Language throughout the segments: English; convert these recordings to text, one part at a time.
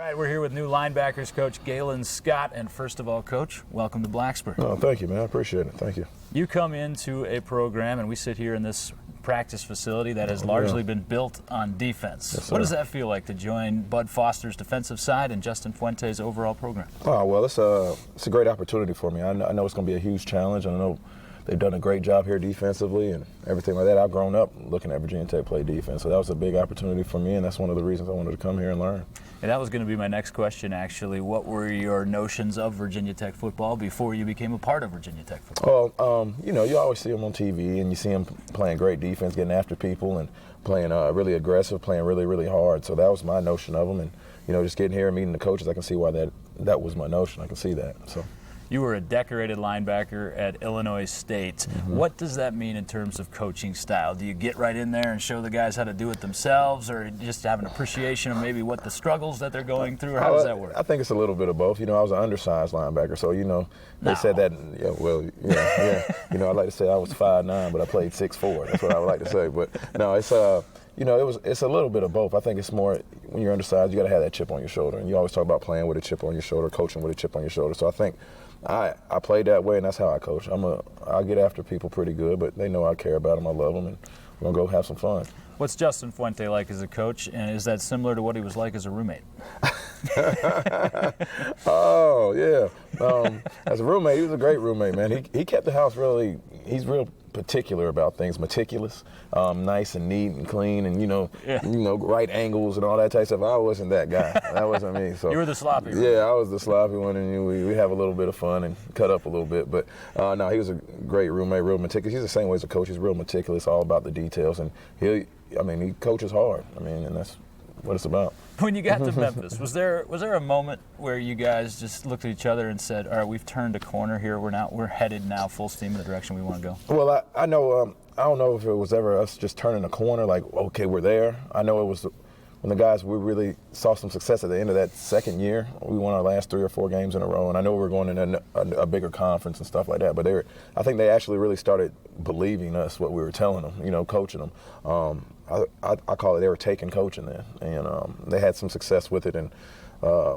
right, we're here with new linebackers coach Galen Scott. And first of all, Coach, welcome to Blacksburg. Oh, thank you, man. I appreciate it. Thank you. You come into a program, and we sit here in this practice facility that has largely been built on defense. Yes, what does that feel like to join Bud Foster's defensive side and Justin Fuente's overall program? Oh, well, it's a great opportunity for me. I know it's going to be a huge challenge. I know they've done a great job here defensively and everything like that. I've grown up looking at Virginia Tech play defense, so that was a big opportunity for me, and that's one of the reasons I wanted to come here and learn. And that was going to be my next question, actually. What were your notions of Virginia Tech football before you became a part of Virginia Tech football? Well, you always see them on TV, and you see them playing great defense, getting after people, and playing really aggressive, playing really, really hard. So that was my notion of them, and just getting here and meeting the coaches, I can see why that was my notion. I can see that. So. You were a decorated linebacker at Illinois State. Mm-hmm. What does that mean in terms of coaching style? Do you get right in there and show the guys how to do it themselves, or just have an appreciation of maybe what the struggles that they're going through, or how does that work? I think it's a little bit of both. I was an undersized linebacker, so they said that. Yeah. I like to say I was 5'9", but I played 6'4". That's what I would like to say. But no, it's it's a little bit of both. I think it's more when you're undersized, you got to have that chip on your shoulder, and you always talk about playing with a chip on your shoulder, coaching with a chip on your shoulder. So I think I played that way, and that's how I coach. I get after people pretty good, but they know I care about them, I love them, and we're gonna go have some fun. What's Justin Fuente like as a coach, and is that similar to what he was like as a roommate? Oh yeah, as a roommate, he was a great roommate, man. He kept the house he's real particular about things, meticulous, nice and neat and clean, and right angles and all that type of stuff. I wasn't that guy. That wasn't me. So you were the sloppy one. Yeah, I was the sloppy one, and we have a little bit of fun and cut up a little bit. But no, he was a great roommate, real meticulous. He's the same way as a coach. He's real meticulous, all about the details, and he coaches hard. And that's what it's about. When you got to Memphis, was there a moment where you guys just looked at each other and said, "All right, we've turned a corner here. We're headed now full steam in the direction we want to go"? Well, I know. I don't know if it was ever us just turning a corner, like, okay, we're there. I know it was when the guys, we really saw some success at the end of that second year. We won our last 3 or 4 games in a row, and I know we were going in a bigger conference and stuff like that. But I think they actually really started believing us, what we were telling them, coaching them. I call it they were taking coaching then, and they had some success with it, and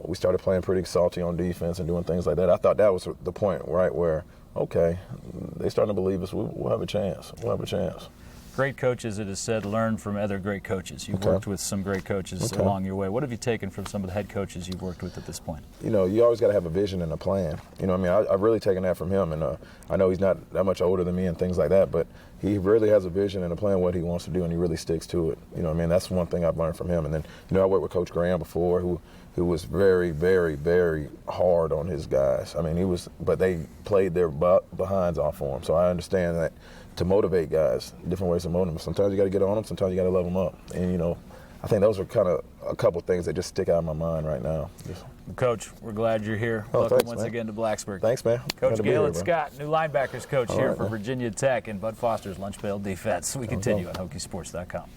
we started playing pretty salty on defense and doing things like that. I thought that was the point, right, where, okay, they starting to believe us. We'll have a chance. We'll have a chance. Great coaches, it is said, learn from other great coaches. You've worked with some great coaches along your way. What have you taken from some of the head coaches you've worked with at this point? You always got to have a vision and a plan. I've really taken that from him, and I know he's not that much older than me and things like that, but he really has a vision and a plan what he wants to do, and he really sticks to it. That's one thing I've learned from him. And then, I worked with Coach Graham before, who was very, very, very hard on his guys. But they played their behinds off for him. So I understand that to motivate guys, different ways to motivate them. Sometimes you got to get on them, sometimes you got to love them up. And, I think those are kind of a couple things that just stick out in my mind right now. Coach, we're glad you're here. Welcome once again to Blacksburg. Thanks, man. Coach Galen Scott, new linebackers coach here for Virginia Tech and Bud Foster's Lunch Pail Defense. We continue on HokieSports.com.